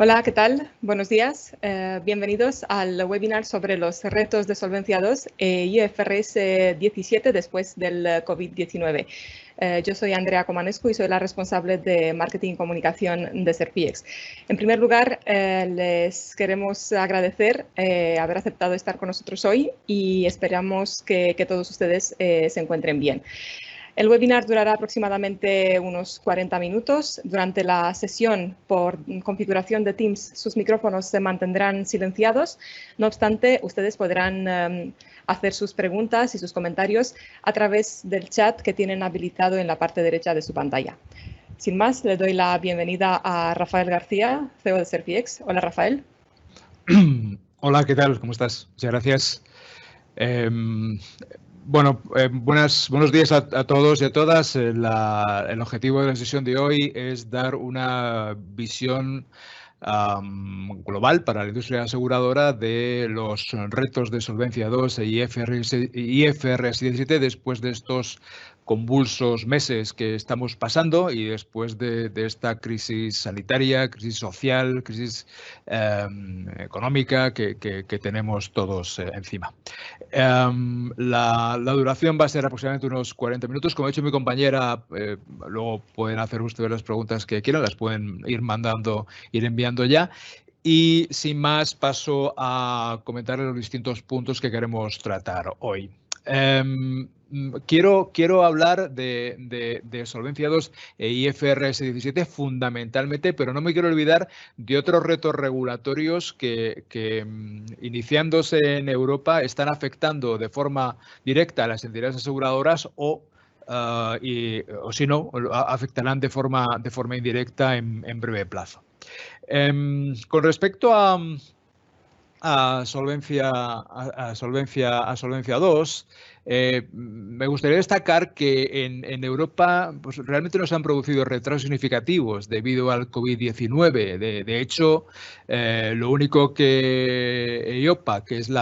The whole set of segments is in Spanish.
Hola, ¿qué tal? Buenos días. Bienvenidos al webinar sobre los retos de Solvencia II e IFRS 17 después del COVID-19. Yo soy Andrea Comanescu y soy la responsable de Marketing y Comunicación de Serpiex. En primer lugar, les queremos agradecer haber aceptado estar con nosotros hoy y esperamos que todos ustedes se encuentren bien. El webinar durará aproximadamente unos 40 minutos. Durante la sesión, por configuración de Teams, sus micrófonos se mantendrán silenciados. No obstante, ustedes podrán hacer sus preguntas y sus comentarios a través del chat que tienen habilitado en la parte derecha de su pantalla. Sin más, le doy la bienvenida a Rafael García, CEO de Serpiex. Hola, Rafael. Hola, ¿qué tal? ¿Cómo estás? Muchas gracias. Buenos días a todos y a todas. El objetivo de la sesión de hoy es dar una visión global para la industria aseguradora de los retos de Solvencia II e IFRS 17 después de estos convulsos meses que estamos pasando y después de esta crisis sanitaria, crisis social, crisis económica que tenemos todos encima. La duración va a ser aproximadamente unos 40 minutos. Como ha dicho mi compañera, luego pueden hacer ustedes las preguntas que quieran, las pueden ir mandando, ir enviando ya. Y sin más, paso a comentar los distintos puntos que queremos tratar hoy. Quiero hablar de Solvencia II e IFRS 17 fundamentalmente, pero no me quiero olvidar de otros retos regulatorios que iniciándose en Europa están afectando de forma directa a las entidades aseguradoras o si no, afectarán de forma indirecta en breve plazo. Con respecto a Solvencia II, me gustaría destacar que en Europa pues, realmente no se han producido retrasos significativos debido al COVID-19. De hecho, lo único que EIOPA, que es el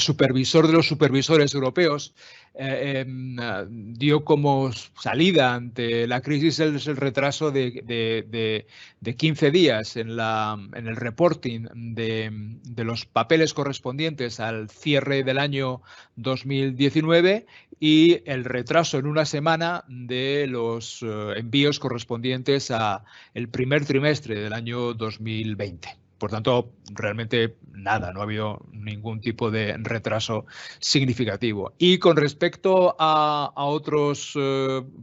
supervisor de los supervisores europeos, dio como salida ante la crisis es el retraso de 15 días en el reporting de los papeles correspondientes al cierre del año 2019 y el retraso en una semana de los envíos correspondientes al primer trimestre del año 2020. Por tanto, realmente nada, no ha habido ningún tipo de retraso significativo. Y con respecto a otros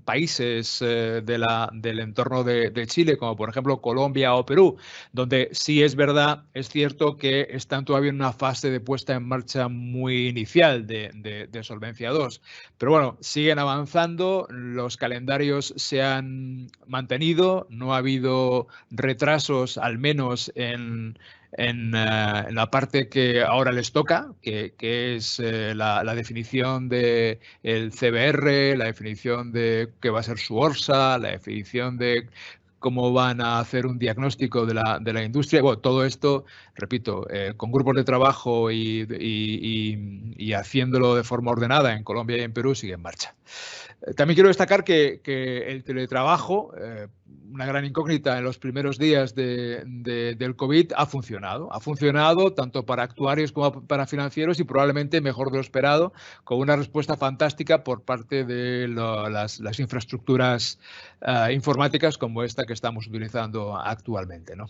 países del entorno de Chile, como por ejemplo Colombia o Perú, donde sí es verdad, es cierto que están todavía en una fase de puesta en marcha muy inicial de Solvencia II. Pero bueno, siguen avanzando, los calendarios se han mantenido, no ha habido retrasos, al menos en la parte que ahora les toca, que es la definición del CBR, la definición de qué va a ser su ORSA, la definición de cómo van a hacer un diagnóstico de la industria. Bueno, todo esto, repito, con grupos de trabajo y haciéndolo de forma ordenada en Colombia y en Perú, sigue en marcha. También quiero destacar que el teletrabajo, una gran incógnita en los primeros días del COVID, ha funcionado. Ha funcionado tanto para actuarios como para financieros y probablemente mejor de lo esperado, con una respuesta fantástica por parte de las infraestructuras informáticas como esta que estamos utilizando actualmente, ¿no?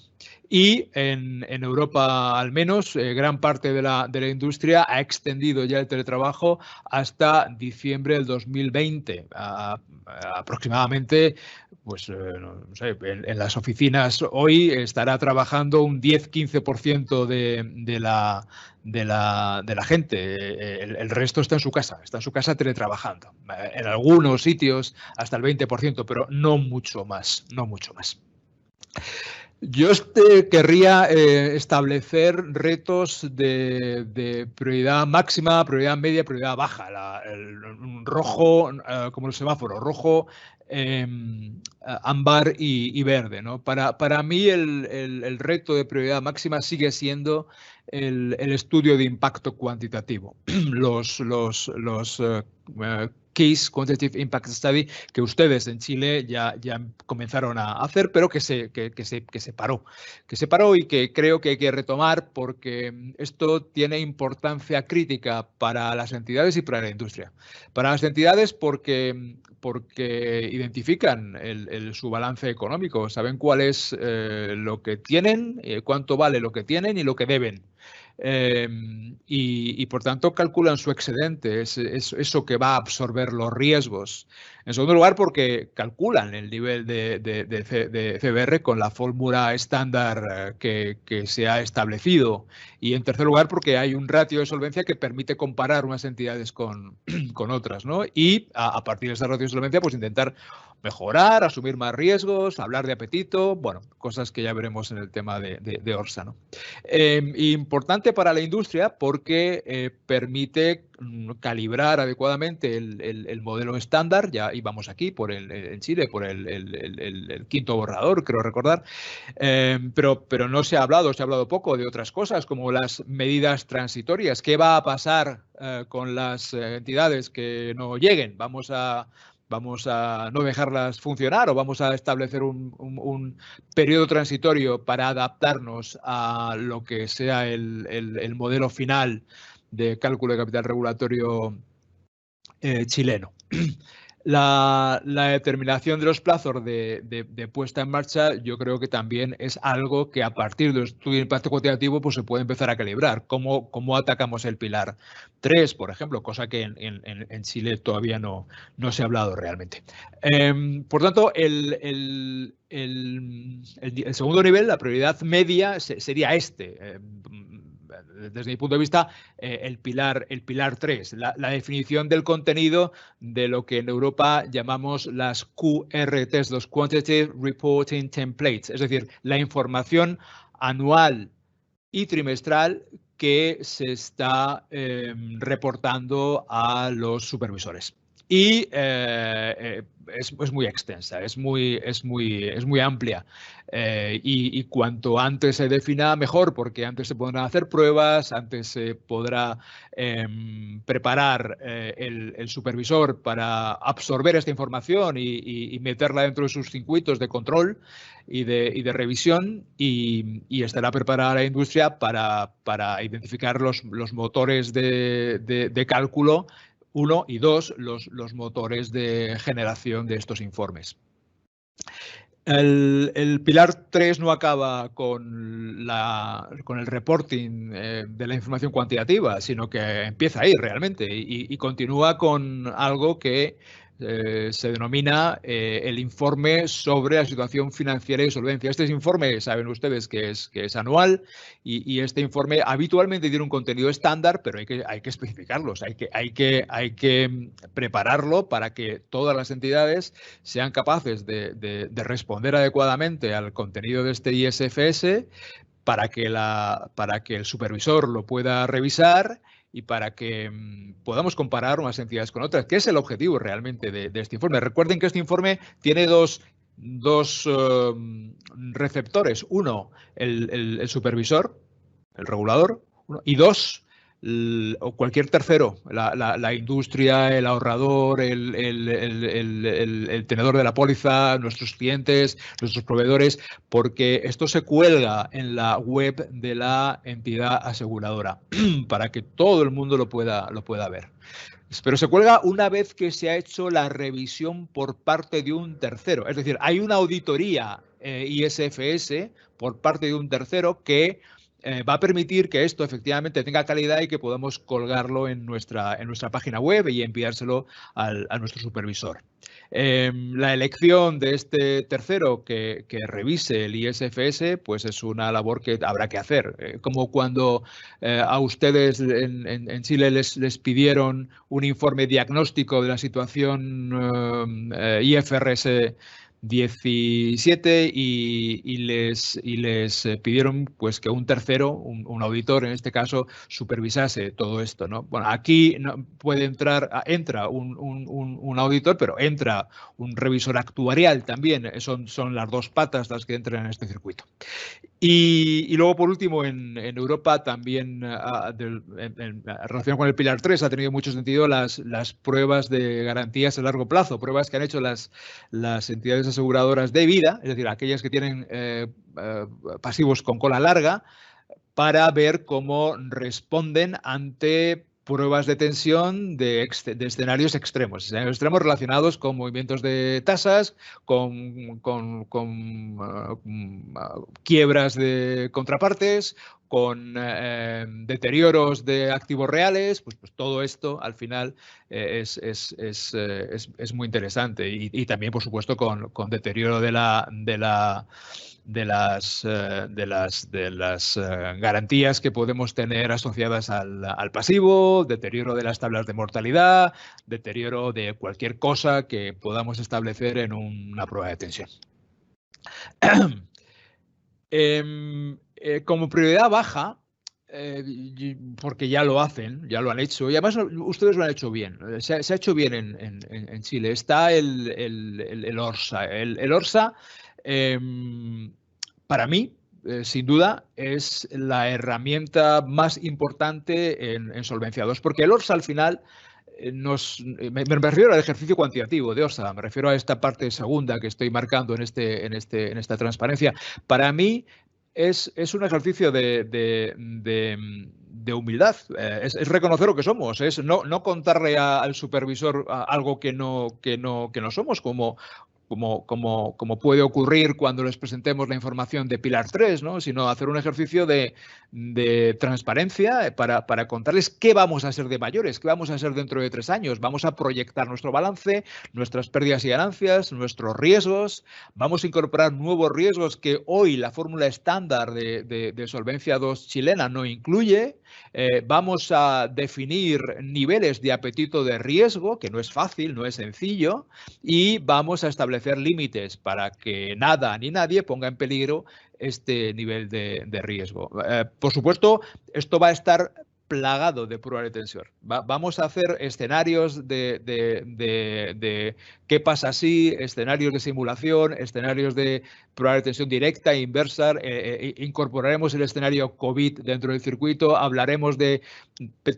Y en Europa, al menos, gran parte de la industria ha extendido ya el teletrabajo hasta diciembre del 2020. Aproximadamente, pues no sé, en las oficinas hoy estará trabajando un 10-15% de la gente. El resto está en su casa teletrabajando. En algunos sitios hasta el 20%, pero no mucho más, no mucho más. Yo querría establecer retos de prioridad máxima, prioridad media, prioridad baja. El rojo, como el semáforo, rojo, ámbar y verde, ¿no? Para mí el reto de prioridad máxima sigue siendo el estudio de impacto cuantitativo. Los KISS, Quantitative Impact Study, que ustedes en Chile ya comenzaron a hacer, pero que se paró. Que se paró y que creo que hay que retomar porque esto tiene importancia crítica para las entidades y para la industria. Para las entidades porque identifican su balance económico, saben cuál es lo que tienen, cuánto vale lo que tienen y lo que deben. Y por tanto calculan su excedente, es eso que va a absorber los riesgos. En segundo lugar, porque calculan el nivel de CBR con la fórmula estándar que se ha establecido. Y en tercer lugar, porque hay un ratio de solvencia que permite comparar unas entidades con otras, ¿no? Y a partir de ese ratio de solvencia, pues intentar mejorar, asumir más riesgos, hablar de apetito, bueno, cosas que ya veremos en el tema de Orsa, ¿no? Importante para la industria porque permite calibrar adecuadamente el modelo estándar, ya íbamos aquí en Chile por el quinto borrador, creo recordar, pero no se ha hablado poco de otras cosas como las medidas transitorias. ¿Qué va a pasar con las entidades que no lleguen? ¿Vamos a no dejarlas funcionar o vamos a establecer un periodo transitorio para adaptarnos a lo que sea el modelo final de cálculo de capital regulatorio chileno? La determinación de los plazos de puesta en marcha, yo creo que también es algo que a partir del estudio de impacto cuantitativo pues se puede empezar a calibrar. ¿Cómo atacamos el pilar 3, por ejemplo? Cosa que en Chile todavía no se ha hablado realmente. Por tanto, el segundo nivel, la prioridad media, sería este. Desde mi punto de vista, el pilar 3, la definición del contenido de lo que en Europa llamamos las QRTs, los Quantitative Reporting Templates, es decir, la información anual y trimestral que se está reportando a los supervisores. Y es muy extensa, es muy amplia. Y cuanto antes se defina, mejor, porque antes se podrán hacer pruebas, antes se podrá preparar el supervisor para absorber esta información y meterla dentro de sus circuitos de control y de revisión, y estará preparada la industria para identificar los motores de cálculo, 1 y 2, los motores de generación de estos informes. El pilar 3 no acaba con el reporting de la información cuantitativa, sino que empieza ahí realmente y continúa con algo que se denomina el informe sobre la situación financiera y solvencia. Este informe, saben ustedes que es anual y este informe habitualmente tiene un contenido estándar, pero hay que especificarlos, hay que prepararlo para que todas las entidades sean capaces de responder adecuadamente al contenido de este ISFS para que el supervisor lo pueda revisar y para que podamos comparar unas entidades con otras, que es el objetivo realmente de este informe. Recuerden que este informe tiene dos receptores. Uno, el supervisor, el regulador, y dos, o cualquier tercero, la industria, el ahorrador, el tenedor de la póliza, nuestros clientes, nuestros proveedores, porque esto se cuelga en la web de la entidad aseguradora para que todo el mundo lo pueda ver. Pero se cuelga una vez que se ha hecho la revisión por parte de un tercero. Es decir, hay una auditoría ISFS por parte de un tercero que va a permitir que esto efectivamente tenga calidad y que podamos colgarlo en nuestra página web y enviárselo a nuestro supervisor. La elección de este tercero que revise el ISFS, pues es una labor que habrá que hacer. Como cuando a ustedes en Chile les pidieron un informe diagnóstico de la situación IFRS 17 y les pidieron pues que un tercero, un auditor en este caso, supervisase todo esto, ¿no? Bueno, aquí no puede entra un auditor, pero entra un revisor actuarial también. Son las dos patas las que entran en este circuito. Y luego, por último, en Europa también, en relación con el Pilar 3, ha tenido mucho sentido las pruebas de garantías a largo plazo, pruebas que han hecho las entidades aseguradoras de vida, es decir, aquellas que tienen pasivos con cola larga, para ver cómo responden ante pruebas de tensión de escenarios extremos relacionados con movimientos de tasas, con quiebras de contrapartes, con deterioros de activos reales. Pues todo esto al final es muy interesante, y también, por supuesto, con deterioro de las garantías que podemos tener asociadas al pasivo, deterioro de las tablas de mortalidad, deterioro de cualquier cosa que podamos establecer en una prueba de tensión. Como prioridad baja, porque ya lo hacen, ya lo han hecho, y además ustedes lo han hecho bien, se ha hecho bien en Chile. Está el ORSA. El ORSA, para mí, sin duda, es la herramienta más importante en Solvencia II, porque el ORSA al final me refiero al ejercicio cuantitativo de ORSA, me refiero a esta parte segunda que estoy marcando en esta transparencia. Para mí es un ejercicio de humildad, es reconocer lo que somos, es no contarle al supervisor algo que no somos, como puede ocurrir cuando les presentemos la información de Pilar 3, ¿no? Sino hacer un ejercicio de transparencia para contarles qué vamos a ser de mayores, qué vamos a ser dentro de 3 años. Vamos a proyectar nuestro balance, nuestras pérdidas y ganancias, nuestros riesgos. Vamos a incorporar nuevos riesgos que hoy la fórmula estándar de Solvencia II chilena no incluye. Vamos a definir niveles de apetito de riesgo, que no es fácil, no es sencillo, y vamos a establecer límites para que nada ni nadie ponga en peligro este nivel de riesgo. Por supuesto, esto va a estar plagado de pruebas de tensión. Vamos a hacer escenarios de qué pasa si, escenarios de simulación, escenarios de prueba de tensión directa e inversa. Incorporaremos el escenario COVID dentro del circuito, hablaremos de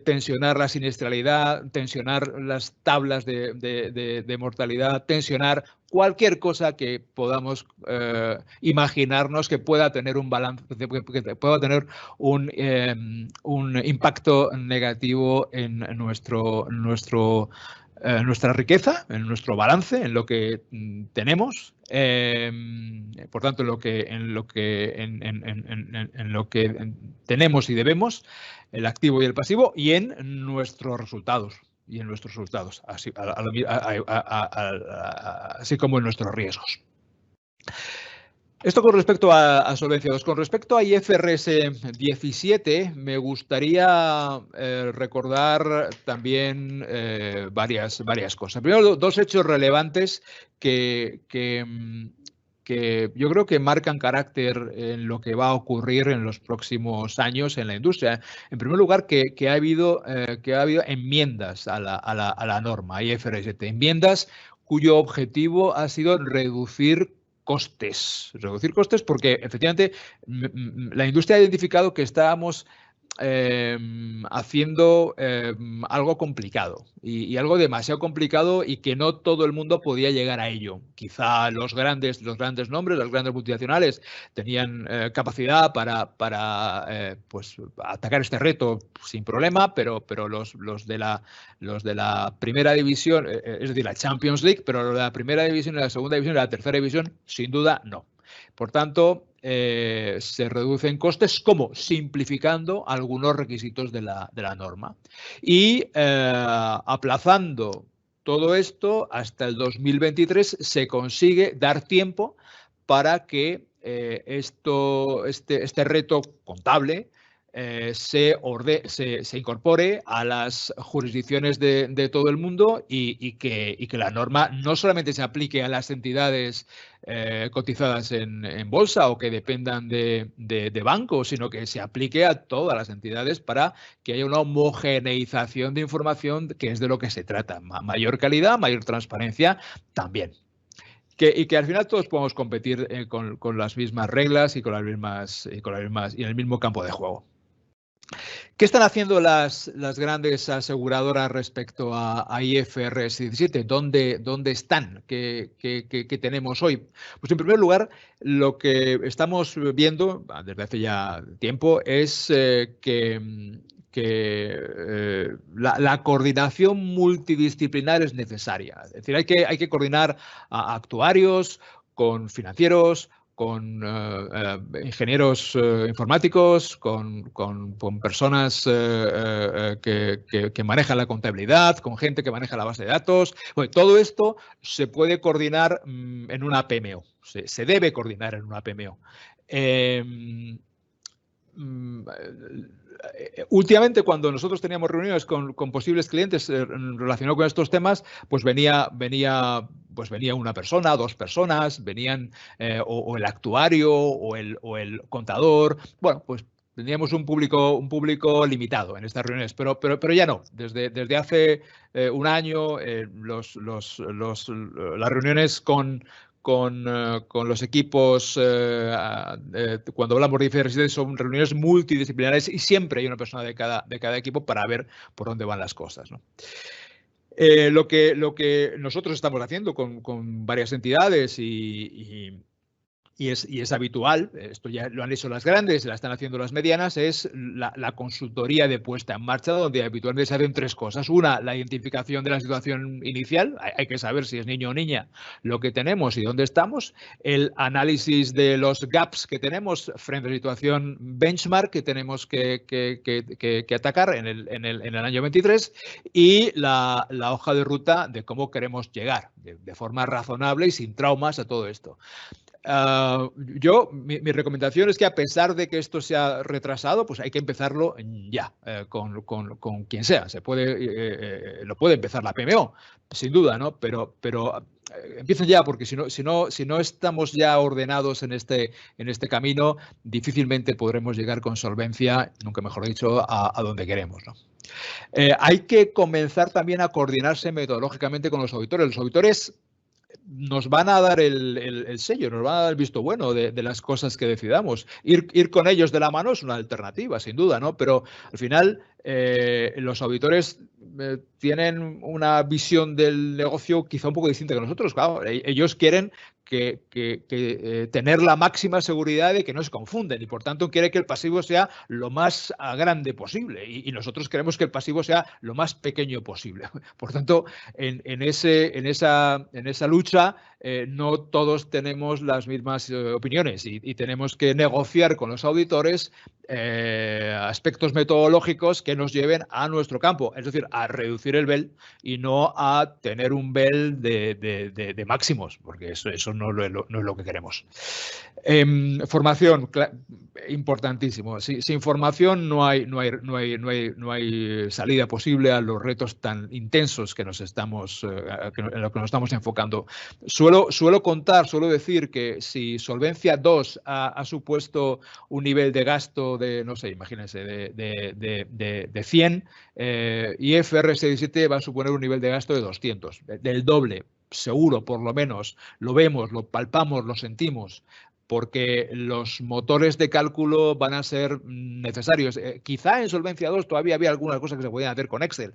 tensionar la siniestralidad, tensionar las tablas de mortalidad, tensionar cualquier cosa que podamos imaginarnos que pueda tener un balance, que pueda tener un impacto negativo en nuestra riqueza, en nuestro balance, en lo que tenemos, por tanto, en lo que tenemos y debemos, el activo y el pasivo, y en nuestros resultados. Así como en nuestros riesgos. Esto con respecto a Solvencia II. Con respecto a IFRS 17, me gustaría recordar también varias cosas. Primero, 2 hechos relevantes que yo creo que marcan carácter en lo que va a ocurrir en los próximos años en la industria. En primer lugar, que ha habido enmiendas a la norma IFRS 17, enmiendas cuyo objetivo ha sido reducir costes, porque efectivamente la industria ha identificado que estábamos haciendo algo complicado y algo demasiado complicado, y que no todo el mundo podía llegar a ello. Quizá los grandes nombres, las grandes multinacionales tenían capacidad para pues atacar este reto sin problema, pero los de la primera división, es decir, la Champions League, pero los de la primera división, la segunda división y la tercera división, sin duda no. Por tanto, se reducen costes como simplificando algunos requisitos de la norma y aplazando todo esto hasta el 2023 se consigue dar tiempo para que este reto contable se incorpore a las jurisdicciones de todo el mundo y que la norma no solamente se aplique a las entidades cotizadas en bolsa o que dependan de bancos, sino que se aplique a todas las entidades para que haya una homogeneización de información, que es de lo que se trata. Mayor calidad, mayor transparencia también. y que al final todos podemos competir con las mismas reglas y en el mismo campo de juego. ¿Qué están haciendo las grandes aseguradoras respecto a IFRS 17? ¿Dónde están? ¿Qué tenemos hoy? Pues en primer lugar, lo que estamos viendo desde hace ya tiempo es que la coordinación multidisciplinar es necesaria. Es decir, hay que coordinar a actuarios con financieros, con ingenieros informáticos, con personas que manejan la contabilidad, con gente que maneja la base de datos. Bueno, todo esto se puede coordinar en una PMO, se debe coordinar en una PMO. Últimamente, cuando nosotros teníamos reuniones con posibles clientes relacionados con estos temas, pues venía una persona, 2 personas, venían o el actuario o el contador. Bueno, pues teníamos un público limitado en estas reuniones, pero ya no. Desde hace un año las reuniones con los equipos, cuando hablamos de IFRS, son reuniones multidisciplinares y siempre hay una persona de cada equipo para ver por dónde van las cosas, ¿no? Lo que nosotros estamos haciendo con varias entidades y es habitual, esto ya lo han hecho las grandes, la están haciendo las medianas, es la consultoría de puesta en marcha, donde habitualmente se hacen 3 cosas. Una, la identificación de la situación inicial, hay que saber si es niño o niña lo que tenemos y dónde estamos. El análisis de los gaps que tenemos frente a la situación benchmark que tenemos que atacar en el año 23 y la hoja de ruta de cómo queremos llegar de forma razonable y sin traumas a todo esto. Mi recomendación es que, a pesar de que esto se ha retrasado, pues hay que empezarlo ya, con quien sea. Lo puede empezar la PMO, sin duda, ¿no? Pero empiecen ya, porque si no estamos ya ordenados en este camino, difícilmente podremos llegar con solvencia, nunca mejor dicho, a donde queremos, ¿no? Hay que comenzar también a coordinarse metodológicamente con los auditores. Los auditores nos van a dar el sello, nos van a dar el visto bueno de las cosas que decidamos. Ir con ellos de la mano es una alternativa, sin duda, ¿no? Pero al final los auditores tienen una visión del negocio quizá un poco distinta que nosotros. Claro, ellos quieren tener la máxima seguridad de que no se confunden y, por tanto, quiere que el pasivo sea lo más grande posible y nosotros queremos que el pasivo sea lo más pequeño posible. Por tanto, en esa lucha no todos tenemos las mismas opiniones y tenemos que negociar con los auditores aspectos metodológicos que nos lleven a nuestro campo, es decir, a reducir el BEL y no a tener un BEL de máximos, porque eso no es lo que queremos. Formación, importantísimo. Sin formación no hay salida posible a los retos tan intensos en los que nos estamos enfocando. Suelo decir que si Solvencia II ha supuesto un nivel de gasto de, no sé, imagínense, de 100, IFRS 17 va a suponer un nivel de gasto de 200, del doble, seguro, por lo menos. Lo vemos, lo palpamos, lo sentimos, porque los motores de cálculo van a ser necesarios. Quizá en Solvencia II todavía había algunas cosas que se podían hacer con Excel.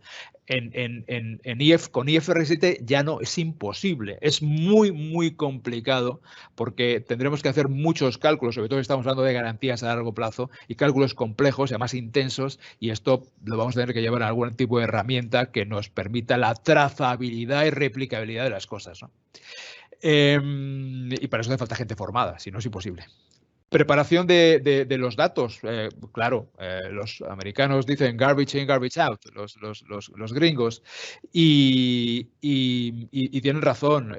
Con IFRS 7 ya no, es imposible. Es muy, muy complicado porque tendremos que hacer muchos cálculos, sobre todo si estamos hablando de garantías a largo plazo y cálculos complejos y además intensos, y esto lo vamos a tener que llevar a algún tipo de herramienta que nos permita la trazabilidad y replicabilidad de las cosas, ¿no? Y para eso hace falta gente formada, si no es imposible. Preparación de los datos, claro, los americanos dicen garbage in, garbage out, los gringos, y tienen razón.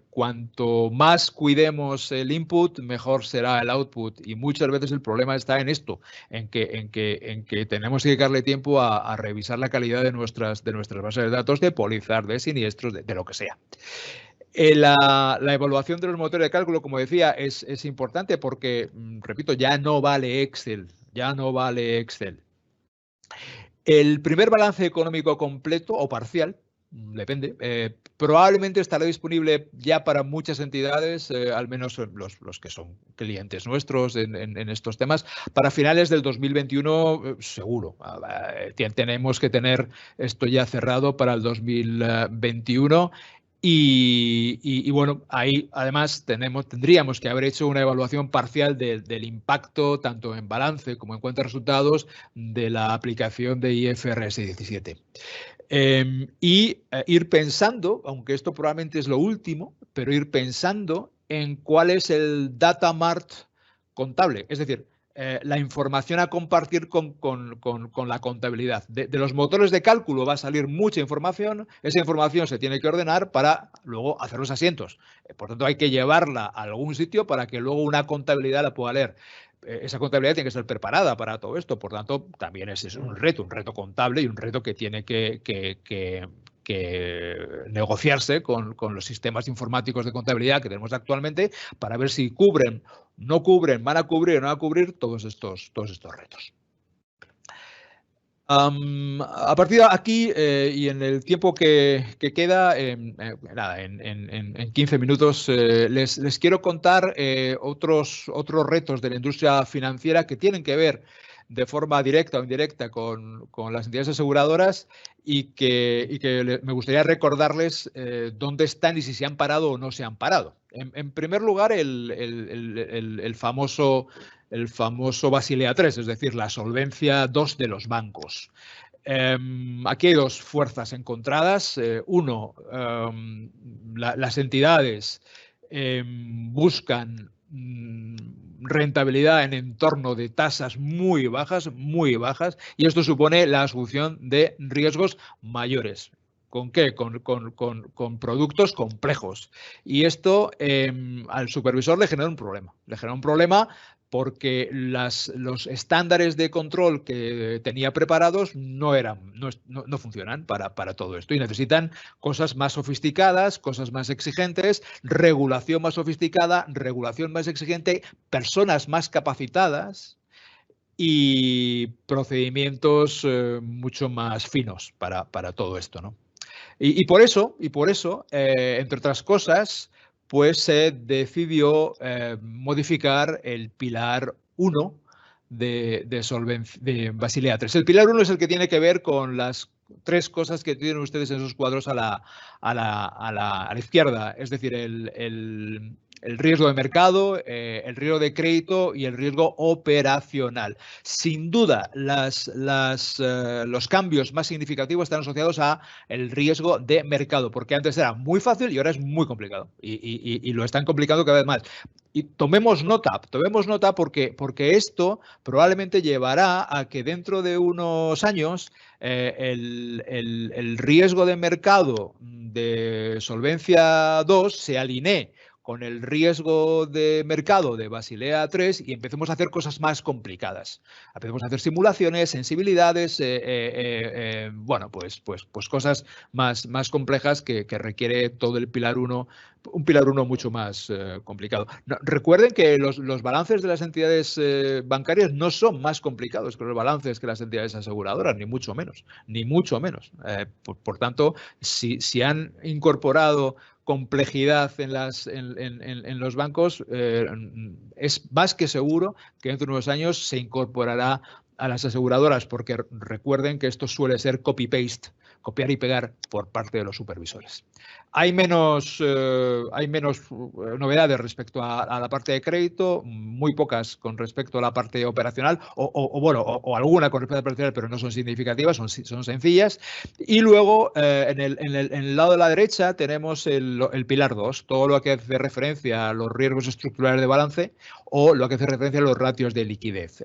Cuanto más cuidemos el input, mejor será el output, y muchas veces el problema está en esto, en que tenemos que dedicarle tiempo a revisar la calidad de nuestras bases de datos, de pólizas, de siniestros, de lo que sea. La evaluación de los motores de cálculo, como decía, es importante porque, repito, ya no vale Excel. El primer balance económico completo o parcial, depende, probablemente estará disponible ya para muchas entidades, al menos los que son clientes nuestros en estos temas, para finales del 2021 seguro. Tenemos que tener esto ya cerrado para el 2021. Y bueno, ahí además tendríamos que haber hecho una evaluación parcial del impacto, tanto en balance como en cuenta de resultados, de la aplicación de IFRS 17. Ir pensando, aunque esto probablemente es lo último, pero ir pensando en cuál es el data mart contable, es decir, la información a compartir con la contabilidad. De los motores de cálculo va a salir mucha información, esa información se tiene que ordenar para luego hacer los asientos. Por tanto, hay que llevarla a algún sitio para que luego una contabilidad la pueda leer. Esa contabilidad tiene que estar preparada para todo esto, por tanto, también es un reto contable y un reto que tiene que negociarse con los sistemas informáticos de contabilidad que tenemos actualmente para ver si cubren, no cubren, van a cubrir o no van a cubrir todos estos retos. A partir de aquí y en el tiempo que queda, nada, en 15 minutos les quiero contar otros retos de la industria financiera que tienen que ver de forma directa o indirecta con las entidades aseguradoras y que me gustaría recordarles dónde están y si se han parado o no se han parado. En primer lugar, el famoso Basilea III, es decir, la solvencia 2 de los bancos. Aquí hay dos fuerzas encontradas. Uno, las entidades buscan rentabilidad en entorno de tasas muy bajas, y esto supone la asunción de riesgos mayores. ¿Con qué? Con productos complejos. Y esto al supervisor le genera un problema. Le genera un problema porque los estándares de control que tenía preparados no funcionan para todo esto y necesitan cosas más sofisticadas, cosas más exigentes, regulación más sofisticada, regulación más exigente, personas más capacitadas y procedimientos mucho más finos para todo esto, ¿no? Y por eso, entre otras cosas, pues se decidió modificar el pilar 1 de Basilea III. El pilar 1 es el que tiene que ver con las tres cosas que tienen ustedes en esos cuadros a la izquierda, es decir, el riesgo de mercado, el riesgo de crédito y el riesgo operacional. Sin duda, los cambios más significativos están asociados a el riesgo de mercado, porque antes era muy fácil y ahora es muy complicado y lo están complicando cada vez más. Y tomemos nota porque esto probablemente llevará a que dentro de unos años el riesgo de mercado de solvencia 2 se alinee con el riesgo de mercado de Basilea III y empecemos a hacer cosas más complicadas. Empecemos a hacer simulaciones, sensibilidades, bueno, pues cosas más complejas que requiere todo el pilar 1, un pilar 1 mucho más complicado. No, recuerden que los balances de las entidades bancarias no son más complicados que los balances que las entidades aseguradoras, ni mucho menos. Por tanto, si han incorporado complejidad en los bancos, es más que seguro que dentro de unos años se incorporará a las aseguradoras, porque recuerden que esto suele ser copy-paste, copiar y pegar por parte de los supervisores. Hay menos novedades respecto a la parte de crédito, muy pocas con respecto a la parte operacional, o alguna con respecto a la operacional, pero no son significativas, son sencillas. Y luego, en el lado de la derecha, tenemos el pilar 2, todo lo que hace referencia a los riesgos estructurales de balance o lo que hace referencia a los ratios de liquidez.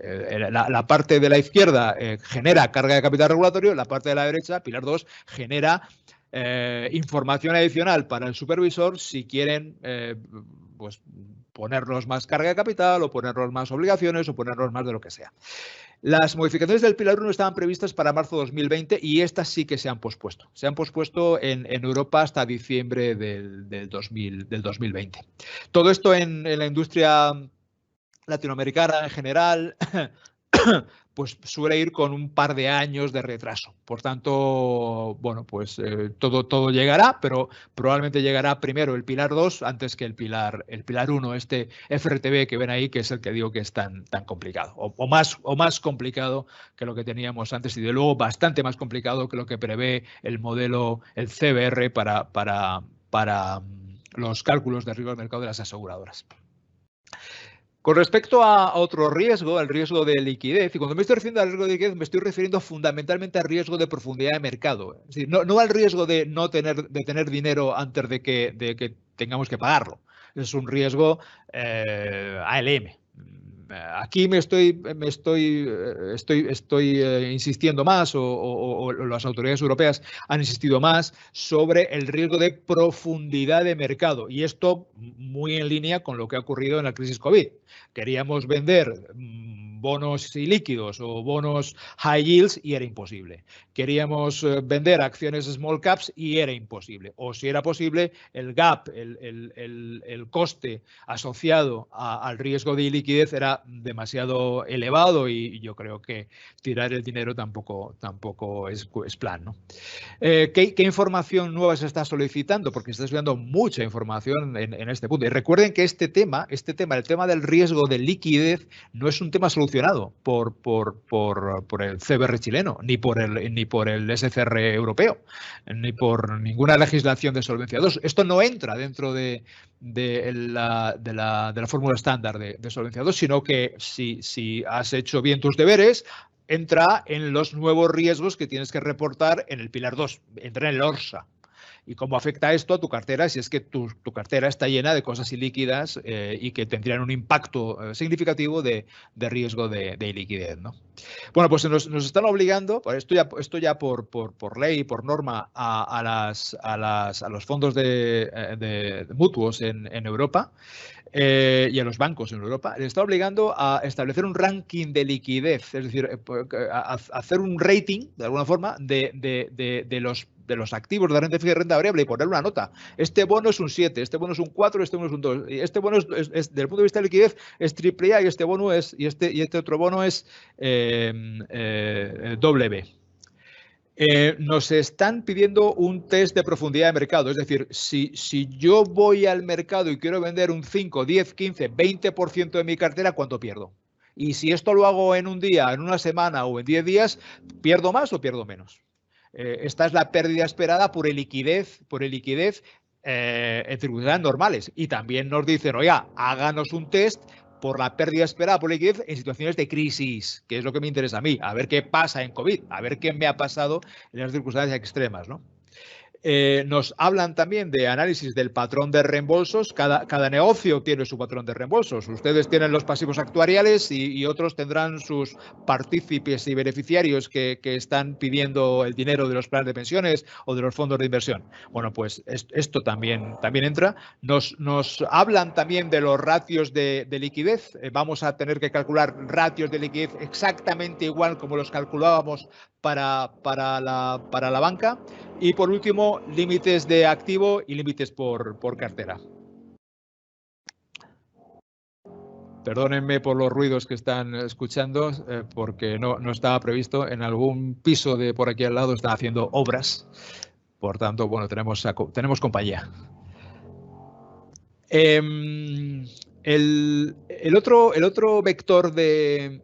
La parte de la izquierda genera carga de capital regulatorio, la parte de la derecha, pilar 2, genera información adicional para el supervisor si quieren pues ponernos más carga de capital o ponernos más obligaciones o ponernos más de lo que sea. Las modificaciones del pilar 1 estaban previstas para marzo de 2020 y estas sí que se han pospuesto. Se han pospuesto en Europa hasta diciembre del 2020. Todo esto en la industria latinoamericana en general pues suele ir con un par de años de retraso. Por tanto, bueno, pues todo llegará, pero probablemente llegará primero el pilar 2 antes que el pilar 1, este FRTB que ven ahí, que es el que digo que es tan complicado, o más complicado que lo que teníamos antes, y de luego bastante más complicado que lo que prevé el modelo, el CBR, para los cálculos de riesgo del mercado de las aseguradoras. Con respecto a otro riesgo, el riesgo de liquidez, y cuando me estoy refiriendo al riesgo de liquidez, me estoy refiriendo fundamentalmente al riesgo de profundidad de mercado. Es decir, no al riesgo de tener dinero antes de que tengamos que pagarlo. Es un riesgo ALM. Aquí estoy insistiendo más, o las autoridades europeas han insistido más sobre el riesgo de profundidad de mercado, y esto muy en línea con lo que ha ocurrido en la crisis COVID. Queríamos vender bonos ilíquidos o bonos high yields y era imposible. Queríamos vender acciones small caps y era imposible. O si era posible, el gap, el coste asociado al riesgo de iliquidez era demasiado elevado, y yo creo que tirar el dinero tampoco es plan, ¿no? ¿Qué información nueva se está solicitando? Porque se está estudiando mucha información en este punto. Y recuerden que el tema del riesgo de liquidez no es un tema solucionado por el CBR chileno, ni por el SCR europeo, ni por ninguna legislación de Solvencia II. Esto no entra dentro de la fórmula estándar de Solvencia II, sino que si has hecho bien tus deberes, entra en los nuevos riesgos que tienes que reportar en el pilar 2, entra en el ORSA. ¿Y cómo afecta esto a tu cartera si es que tu cartera está llena de cosas ilíquidas y que tendrían un impacto significativo de riesgo de iliquidez, ¿no? Bueno, pues nos están obligando, esto ya por ley, por norma, a los fondos de mutuos en Europa, y a los bancos en Europa, les está obligando a establecer un ranking de liquidez, es decir, a hacer un rating, de alguna forma, de los activos de renta fija y renta variable, y poner una nota. Este bono es un 7, este bono es un 4, este bono es un 2. Y este bono es, desde el punto de vista de liquidez, es AAA, y este bono es, y este otro bono es W. Nos están pidiendo un test de profundidad de mercado, es decir, si yo voy al mercado y quiero vender un 5, 10, 15, 20% de mi cartera, ¿cuánto pierdo? Y si esto lo hago en un día, en una semana o en 10 días, ¿pierdo más o pierdo menos? Esta es la pérdida esperada por liquidez en circunstancias normales. Y también nos dicen, oiga, háganos un test por la pérdida esperada por liquidez en situaciones de crisis, que es lo que me interesa a mí, a ver qué pasa en COVID, a ver qué me ha pasado en las circunstancias extremas, ¿no? Nos hablan también de análisis del patrón de reembolsos. Cada negocio tiene su patrón de reembolsos. Ustedes tienen los pasivos actuariales y otros tendrán sus partícipes y beneficiarios que están pidiendo el dinero de los planes de pensiones o de los fondos de inversión. Bueno, pues esto también entra. Nos hablan también de los ratios de liquidez. Vamos a tener que calcular ratios de liquidez exactamente igual como los calculábamos para la banca. Y por último, límites de activo y límites por cartera. Perdónenme por los ruidos que están escuchando, porque no estaba previsto. En algún piso de por aquí al lado están haciendo obras. Por tanto, bueno, tenemos compañía. El otro vector de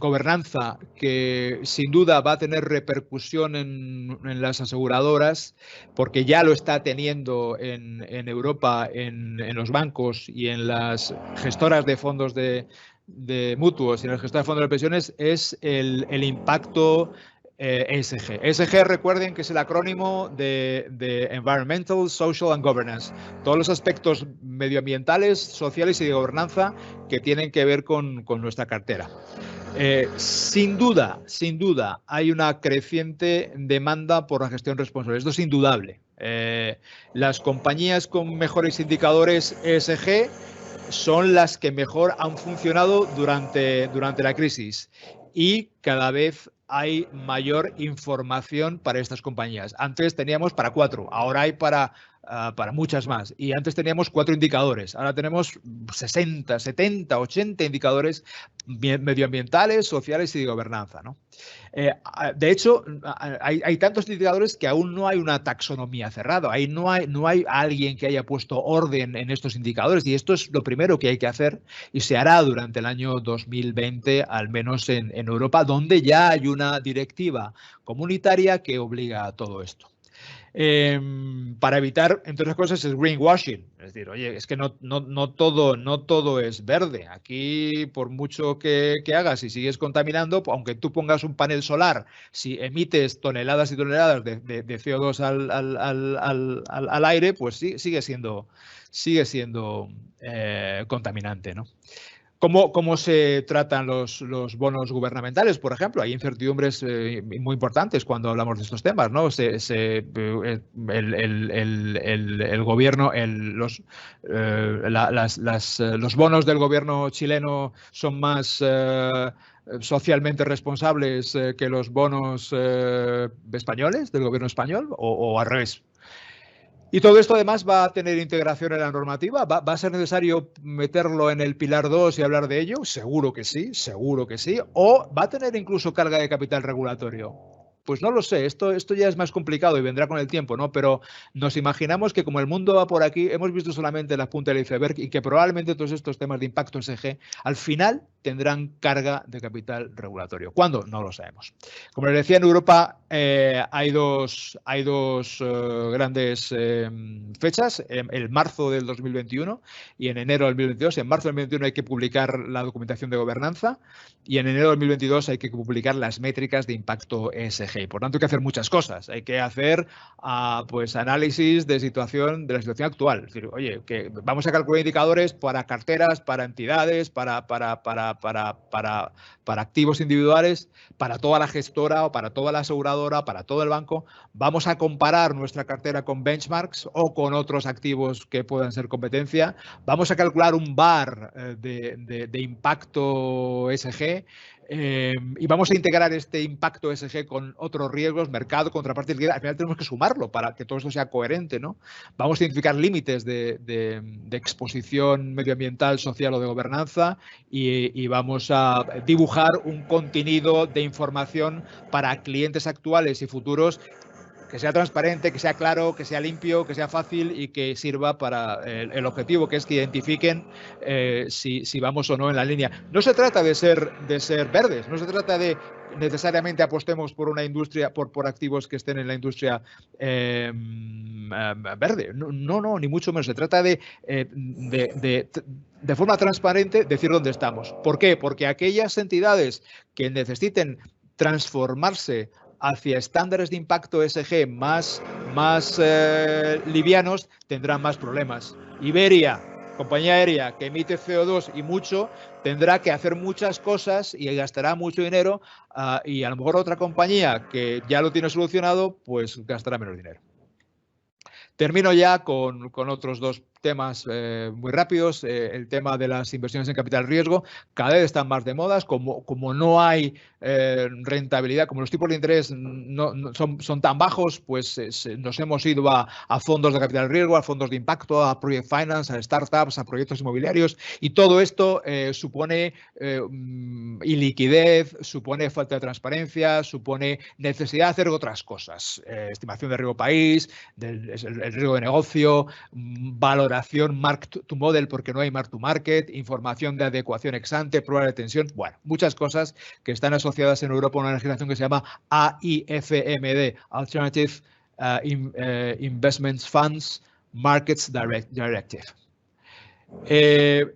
gobernanza que sin duda va a tener repercusión en las aseguradoras, porque ya lo está teniendo en Europa, en los bancos y en las gestoras de fondos de mutuos y en las gestoras de fondos de pensiones, es el impacto ESG. ESG, recuerden que es el acrónimo de Environmental, Social and Governance. Todos los aspectos medioambientales, sociales y de gobernanza que tienen que ver con nuestra cartera. Sin duda, hay una creciente demanda por la gestión responsable. Esto es indudable. Las compañías con mejores indicadores ESG son las que mejor han funcionado durante la crisis, y cada vez hay mayor información para estas compañías. Antes teníamos para 4, ahora hay para para muchas más. Y antes teníamos 4 indicadores, ahora tenemos 60, 70, 80 indicadores medioambientales, sociales y de gobernanza, ¿no? De hecho, hay tantos indicadores que aún no hay una taxonomía cerrada, ahí no hay alguien que haya puesto orden en estos indicadores, y esto es lo primero que hay que hacer y se hará durante el año 2020, al menos en Europa, donde ya hay una directiva comunitaria que obliga a todo esto. Para evitar, entre otras cosas, el greenwashing. Es decir, oye, es que no todo es verde. Aquí, por mucho que hagas y sigues contaminando, aunque tú pongas un panel solar, si emites toneladas y toneladas de CO2 al aire, pues sí, sigue siendo contaminante, ¿no? ¿Cómo se tratan los bonos gubernamentales, por ejemplo? Hay incertidumbres muy importantes cuando hablamos de estos temas, ¿no? El gobierno, los bonos del gobierno chileno son más socialmente responsables que los bonos españoles, del gobierno español, o al revés. Y todo esto además va a tener integración en la normativa. ¿Va a ser necesario meterlo en el Pilar 2 y hablar de ello? Seguro que sí, seguro que sí. ¿O va a tener incluso carga de capital regulatorio? Pues no lo sé, esto ya es más complicado y vendrá con el tiempo, ¿no? Pero nos imaginamos que como el mundo va por aquí, hemos visto solamente la punta del iceberg y que probablemente todos estos temas de impacto ESG al final tendrán carga de capital regulatorio. ¿Cuándo? No lo sabemos. Como les decía, en Europa hay dos grandes fechas, el marzo del 2021 y en enero del 2022. En marzo del 2021 hay que publicar la documentación de gobernanza y en enero del 2022 hay que publicar las métricas de impacto ESG. Por tanto, hay que hacer muchas cosas. Hay que hacer pues análisis de la situación actual. Es decir, oye, que vamos a calcular indicadores para carteras, para entidades, para activos individuales, para toda la gestora o para toda la aseguradora, para todo el banco. Vamos a comparar nuestra cartera con benchmarks o con otros activos que puedan ser competencia. Vamos a calcular un VaR de impacto ESG. Y vamos a integrar este impacto ESG con otros riesgos, mercado, contraparte. Al final tenemos que sumarlo para que todo esto sea coherente, ¿no? Vamos a identificar límites de exposición medioambiental, social o de gobernanza y vamos a dibujar un contenido de información para clientes actuales y futuros que sea transparente, que sea claro, que sea limpio, que sea fácil y que sirva para el objetivo, que es que identifiquen si vamos o no en la línea. No se trata de ser verdes, no se trata de necesariamente apostemos por una industria, por activos que estén en la industria verde. No, ni mucho menos. Se trata de forma transparente decir dónde estamos. ¿Por qué? Porque aquellas entidades que necesiten transformarse hacia estándares de impacto ESG más livianos tendrán más problemas. Iberia, compañía aérea que emite CO2 y mucho, tendrá que hacer muchas cosas y gastará mucho dinero y a lo mejor otra compañía que ya lo tiene solucionado, pues gastará menos dinero. Termino ya con otros dos temas muy rápidos. El tema de las inversiones en capital riesgo cada vez están más de moda. Como no hay rentabilidad, como los tipos de interés son tan bajos, pues nos hemos ido a fondos de capital riesgo, a fondos de impacto, a project finance, a startups, a proyectos inmobiliarios, y todo esto supone iliquidez, supone falta de transparencia, supone necesidad de hacer otras cosas. Estimación de riesgo país, el riesgo de negocio, valoración mark to model porque no hay mark to market, información de adecuación ex ante, prueba de tensión, bueno, muchas cosas que están asociadas en Europa a una legislación que se llama AIFMD, Alternative Investment Funds Markets Directive.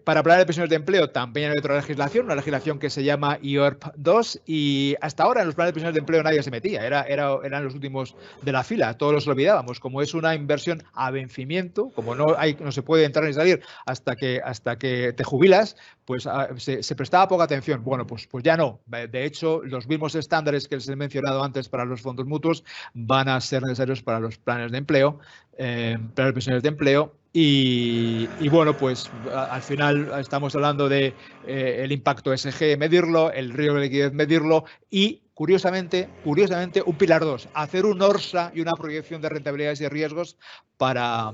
Para hablar de pensiones de empleo también hay otra legislación, una legislación que se llama IORP 2 y hasta ahora en los planes de pensiones de empleo nadie se metía, eran los últimos de la fila, todos los olvidábamos. Como es una inversión a vencimiento, como no se puede entrar ni salir hasta que te jubilas, pues se prestaba poca atención. Bueno, pues ya no. De hecho, los mismos estándares que les he mencionado antes para los fondos mutuos van a ser necesarios para los planes de empleo, planes de pensiones de empleo. Y bueno, pues al final estamos hablando de el impacto ESG, medirlo, el riesgo de liquidez, medirlo y curiosamente, un pilar 2, hacer un ORSA y una proyección de rentabilidades y riesgos para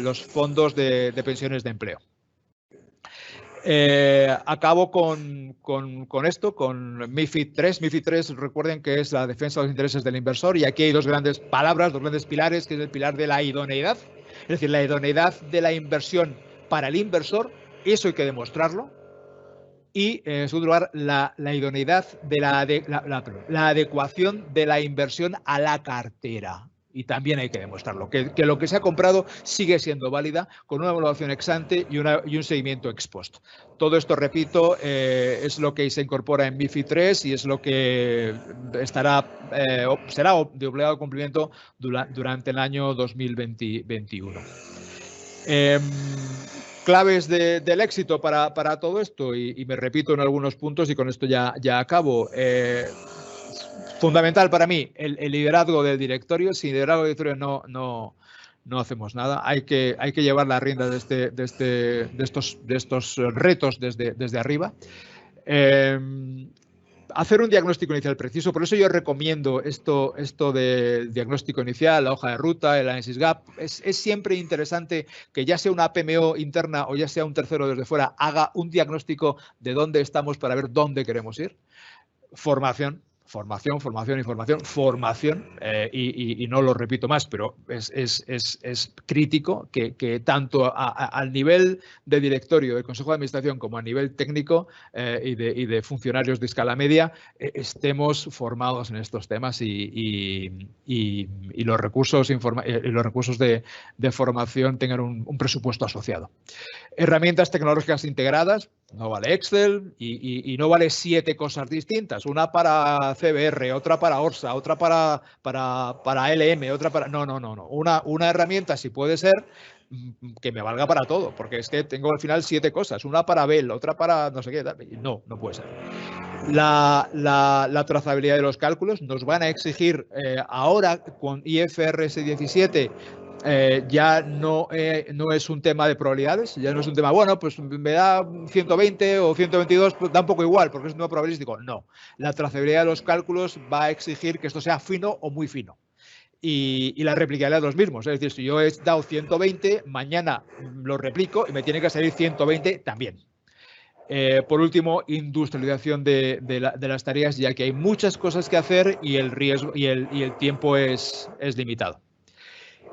los fondos de pensiones de empleo. Acabo con esto, con MiFID III. MiFID III, recuerden que es la defensa de los intereses del inversor, y aquí hay dos grandes palabras, dos grandes pilares, que es el pilar de la idoneidad, es decir, la idoneidad de la inversión para el inversor, eso hay que demostrarlo. Y, en segundo lugar, la idoneidad de la adecuación de la inversión a la cartera. Y también hay que demostrarlo, que lo que se ha comprado sigue siendo válida, con una evaluación ex ante y un seguimiento ex post. Todo esto, repito, es lo que se incorpora en MiFID III y es lo que será de obligado cumplimiento durante el año 2021. Claves del éxito para todo esto, y me repito en algunos puntos y con esto ya acabo. Fundamental para mí el liderazgo del directorio. Sin liderazgo del directorio no hacemos nada. Hay que llevar la rienda de estos retos desde arriba. Hacer un diagnóstico inicial preciso. Por eso yo recomiendo esto de diagnóstico inicial, la hoja de ruta, el análisis gap. Es siempre interesante que ya sea una PMO interna o ya sea un tercero desde fuera, haga un diagnóstico de dónde estamos para ver dónde queremos ir. Formación. Y no lo repito más, pero es crítico que tanto al nivel de directorio, del Consejo de Administración, como a nivel técnico y de funcionarios de escala media, estemos formados en estos temas y los recursos de formación tengan un presupuesto asociado. Herramientas tecnológicas integradas. No vale Excel y no vale 7 cosas distintas. Una para CBR, otra para ORSA, otra para LM, otra para... No. Una herramienta, si puede ser, que me valga para todo, porque es que tengo al final 7 cosas. Una para Bell, otra para no sé qué. No puede ser. La trazabilidad de los cálculos. Nos van a exigir ahora con IFRS 17... ya no es un tema de probabilidades, ya no es un tema, bueno, pues me da 120 o 122, pues da un poco igual, porque es un tema probabilístico. No, la trazabilidad de los cálculos va a exigir que esto sea fino o muy fino. Y la replicabilidad de los mismos. Es decir, si yo he dado 120, mañana lo replico y me tiene que salir 120 también. Por último, industrialización de las tareas, ya que hay muchas cosas que hacer y el riesgo y el tiempo es limitado.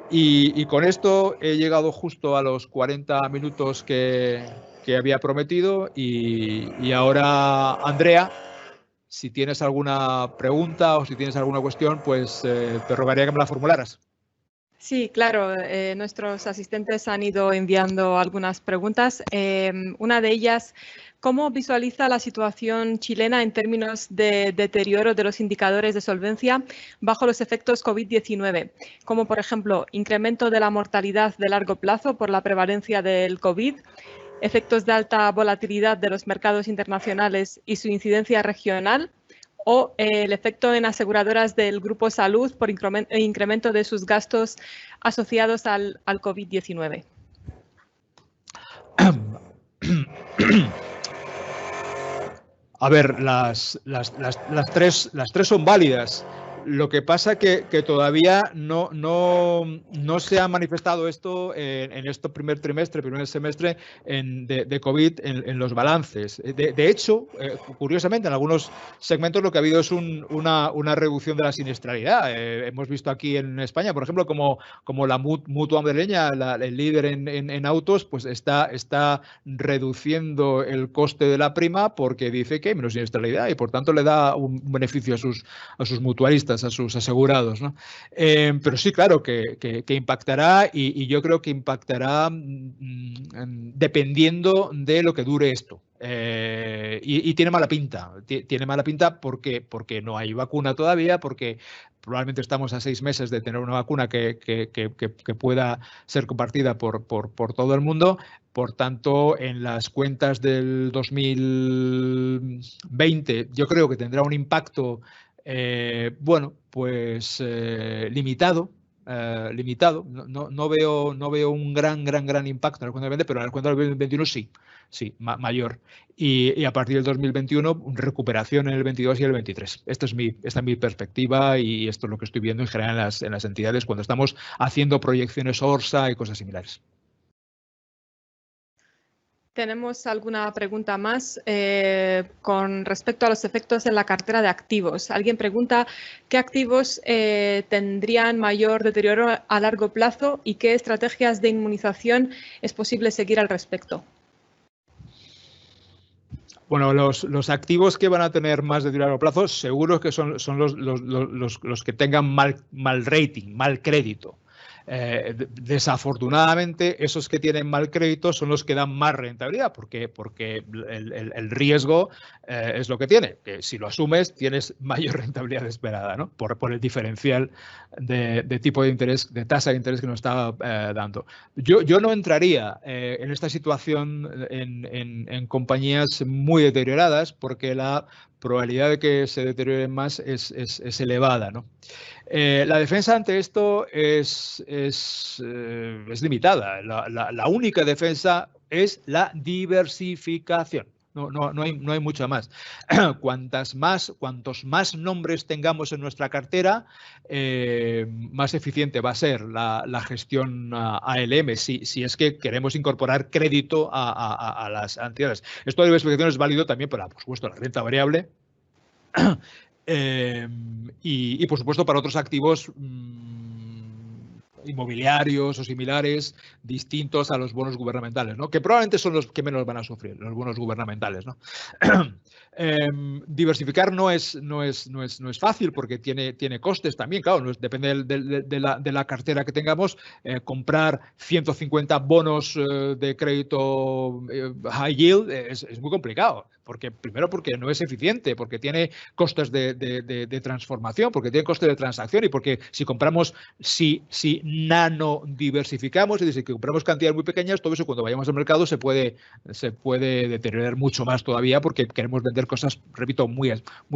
Y con esto he llegado justo a los 40 minutos que había prometido, y ahora, Andrea, si tienes alguna pregunta o si tienes alguna cuestión, pues te rogaría que me la formularas. Sí, claro. Nuestros asistentes han ido enviando algunas preguntas. Una de ellas, ¿cómo visualiza la situación chilena en términos de deterioro de los indicadores de solvencia bajo los efectos COVID-19? Como, por ejemplo, incremento de la mortalidad de largo plazo por la prevalencia del COVID, efectos de alta volatilidad de los mercados internacionales y su incidencia regional, o el efecto en aseguradoras del Grupo Salud por incremento de sus gastos asociados al COVID-19. A ver, las tres son válidas. Lo que pasa que todavía no se ha manifestado esto en este primer semestre de COVID en los balances. De hecho, curiosamente, en algunos segmentos lo que ha habido es una reducción de la siniestralidad. Hemos visto aquí en España, por ejemplo, como la Mutua Madrileña, el líder en autos, pues está reduciendo el coste de la prima porque dice que hay menos siniestralidad y por tanto le da un beneficio a sus mutualistas, a sus asegurados, ¿no? Pero sí, claro, que impactará, y yo creo que impactará dependiendo de lo que dure esto. Y tiene mala pinta. Tiene mala pinta porque no hay vacuna todavía, porque probablemente estamos a 6 meses de tener una vacuna que pueda ser compartida por todo el mundo. Por tanto, en las cuentas del 2020 yo creo que tendrá un impacto, limitado, limitado. No veo un gran impacto en el cuento del 20, pero en el cuento del 2021 sí, mayor. Y a partir del 2021, recuperación en el 22 y el 23. Esta es mi perspectiva y esto es lo que estoy viendo en general en las entidades cuando estamos haciendo proyecciones ORSA y cosas similares. Tenemos alguna pregunta más con respecto a los efectos en la cartera de activos. Alguien pregunta qué activos tendrían mayor deterioro a largo plazo y qué estrategias de inmunización es posible seguir al respecto. Bueno, los activos que van a tener más deterioro a largo plazo seguro que son los que tengan mal rating, mal crédito. Desafortunadamente, esos que tienen mal crédito son los que dan más rentabilidad, porque el riesgo es lo que tiene, que si lo asumes tienes mayor rentabilidad esperada, ¿no? Por el diferencial de tipo de interés, de tasa de interés que nos está dando. Yo no entraría en esta situación en compañías muy deterioradas, porque la probabilidad de que se deterioren más es elevada, ¿no? La defensa ante esto es limitada. La única defensa es la diversificación. No hay mucha más. Cuantos más nombres tengamos en nuestra cartera, más eficiente va a ser la gestión ALM, si es que queremos incorporar crédito a las entidades. Esto de diversificación es válido también para, por supuesto, la renta variable. Y por supuesto para otros activos inmobiliarios o similares distintos a los bonos gubernamentales, ¿no? Que probablemente son los que menos van a sufrir, los bonos gubernamentales, ¿no? Diversificar no es fácil porque tiene costes también, claro, depende de la cartera que tengamos. Comprar 150 bonos de crédito high yield es muy complicado, primero porque no es eficiente, porque tiene costes de transformación, porque tiene costes de transacción y porque si nano diversificamos, es decir, que compramos cantidades muy pequeñas, todo eso cuando vayamos al mercado se puede deteriorar mucho más todavía porque queremos vender cosas, repito, muy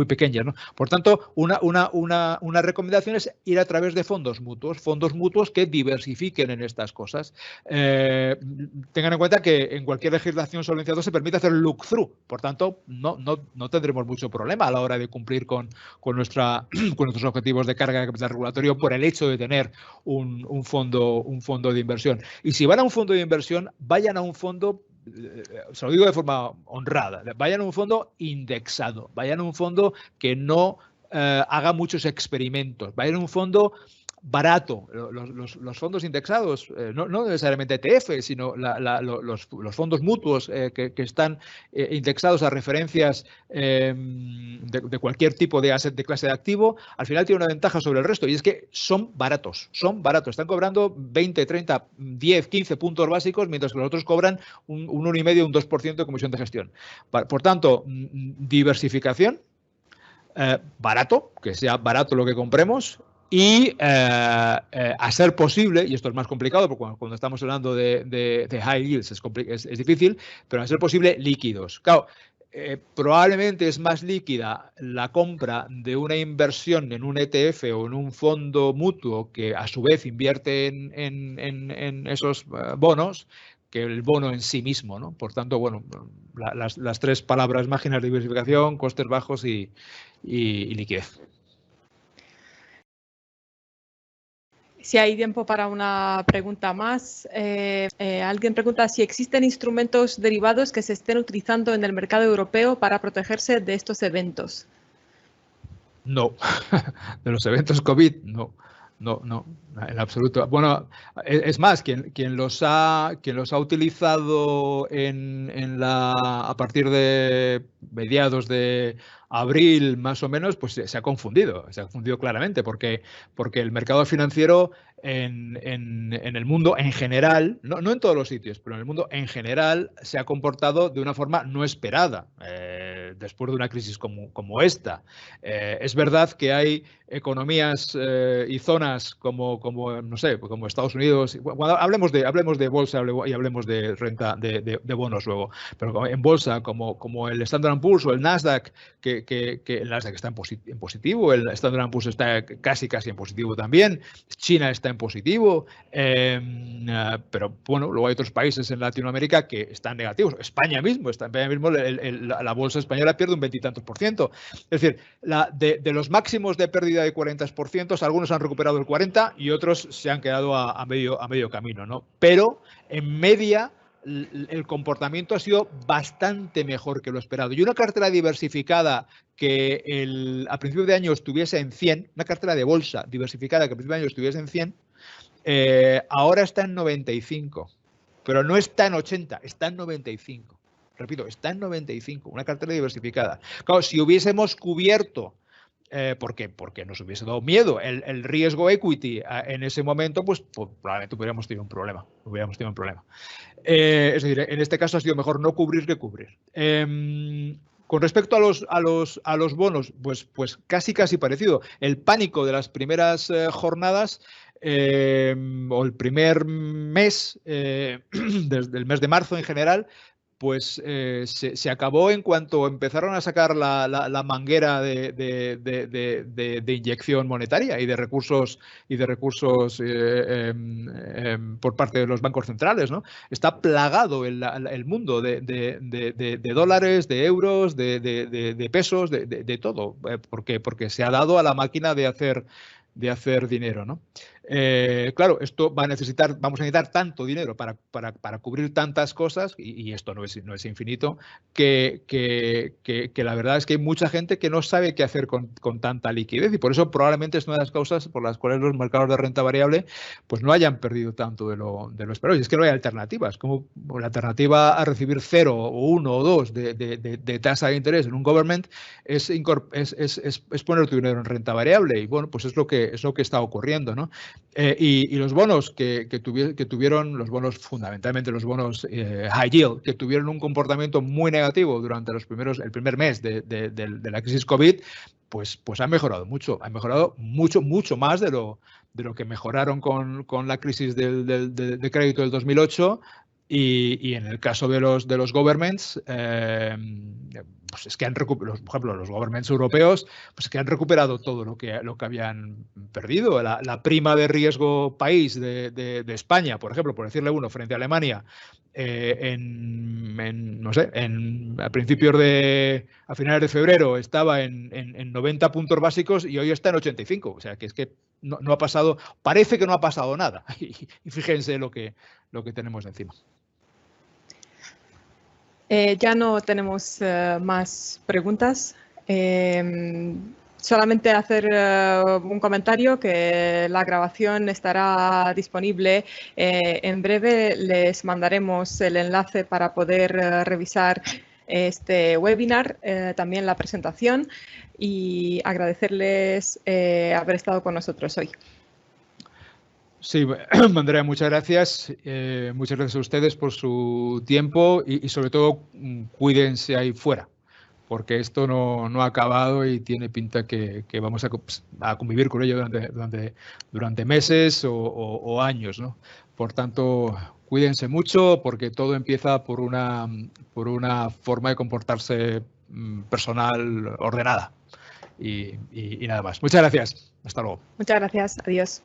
pequeñas, ¿no? Por tanto, una recomendación es ir a través de fondos mutuos que diversifiquen en estas cosas. Tengan en cuenta que en cualquier legislación Solvencia II se permite hacer look-through, por tanto, no tendremos mucho problema a la hora de cumplir con nuestros objetivos de carga de capital regulatorio por el hecho de tener un fondo de inversión. Y si van a un fondo de inversión, vayan a un fondo, se lo digo de forma honrada, vayan a un fondo indexado, vayan a un fondo que no haga muchos experimentos, vayan a un fondo barato. Los fondos indexados, no necesariamente ETF, sino los fondos mutuos que están indexados a referencias de cualquier tipo de asset de clase de activo, al final tiene una ventaja sobre el resto y es que son baratos. Están cobrando 20, 30, 10, 15 puntos básicos, mientras que los otros cobran un 1,5, un 2% de comisión de gestión. Por tanto, diversificación, barato, que sea barato lo que compremos. Y a ser posible, y esto es más complicado porque cuando estamos hablando de high yields es difícil, pero a ser posible líquidos. Claro, probablemente es más líquida la compra de una inversión en un ETF o en un fondo mutuo que a su vez invierte en esos bonos que el bono en sí mismo, ¿no? Por tanto, bueno, las tres palabras mágicas: diversificación, costes bajos y liquidez. Si hay tiempo para una pregunta más, alguien pregunta si existen instrumentos derivados que se estén utilizando en el mercado europeo para protegerse de estos eventos. No, de los eventos COVID, no, en absoluto. Bueno, es más, quien los ha utilizado a partir de mediados de abril, más o menos, pues se ha confundido claramente, porque el mercado financiero en el mundo en general, no en todos los sitios, pero en el mundo en general se ha comportado de una forma no esperada. después de una crisis como esta. Es verdad que hay economías y zonas como no sé, como Estados Unidos. Cuando hablemos de bolsa y hablemos de renta de bonos luego, pero en bolsa como el Standard & Poor's o el Nasdaq, que el Nasdaq está en positivo, el Standard & Poor's está casi en positivo también, China está en positivo, pero bueno, luego hay otros países en Latinoamérica que están negativos. España mismo la bolsa española pierde un 20 y tantos %. Es decir, de los máximos de pérdida de 40%, algunos han recuperado el 40% y otros se han quedado a medio camino, ¿no? Pero en media el comportamiento ha sido bastante mejor que lo esperado. Y una cartera diversificada que a principio de año estuviese en 100, una cartera de bolsa diversificada que a principio de año estuviese en 100, ahora está en 95, pero no está en 80, está en 95. Repito, está en 95, una cartera diversificada. Claro, si hubiésemos cubierto, porque nos hubiese dado miedo el riesgo equity en ese momento, pues probablemente hubiéramos tenido un problema. Es decir, en este caso ha sido mejor no cubrir que cubrir. Con respecto a los bonos, pues casi parecido. El pánico de las primeras jornadas o el primer mes, desde el mes de marzo en general, pues se acabó en cuanto empezaron a sacar la manguera de inyección monetaria y de recursos por parte de los bancos centrales, ¿no? Está plagado el mundo de dólares, de euros, de pesos, de todo, porque se ha dado a la máquina de hacer dinero, ¿no? Claro, esto vamos a necesitar tanto dinero para cubrir tantas cosas, y esto no es infinito, que la verdad es que hay mucha gente que no sabe qué hacer con tanta liquidez, y por eso probablemente es una de las causas por las cuales los mercados de renta variable pues no hayan perdido tanto de lo esperado. Y es que no hay alternativas, como la alternativa a recibir 0 o 1 o 2 de tasa de interés en un government es poner tu dinero en renta variable, y bueno, pues es lo que está ocurriendo, ¿no? Y los bonos que tuvieron, los bonos, fundamentalmente los bonos high yield, que tuvieron un comportamiento muy negativo durante el primer mes de la crisis COVID, pues han mejorado mucho, mucho más de lo que mejoraron con la crisis de crédito del 2008. Y en el caso de los governments, pues es que por ejemplo, los governments europeos, pues que han recuperado todo lo que habían perdido. La prima de riesgo país de España, por ejemplo, por decirle uno, frente a Alemania, a finales de febrero estaba en 90 puntos básicos y hoy está en 85. O sea, que es que no ha pasado, parece que no ha pasado nada. Y fíjense lo que tenemos encima. Ya no tenemos más preguntas. Solamente hacer un comentario que la grabación estará disponible en breve. Les mandaremos el enlace para poder revisar este webinar, también la presentación, y agradecerles haber estado con nosotros hoy. Sí, Andrea, muchas gracias. Muchas gracias a ustedes por su tiempo y sobre todo cuídense ahí fuera, porque esto no ha acabado y tiene pinta que vamos a convivir con ello durante meses o años, ¿no? Por tanto, cuídense mucho, porque todo empieza por una forma de comportarse personal ordenada. Y nada más. Muchas gracias. Hasta luego. Muchas gracias. Adiós.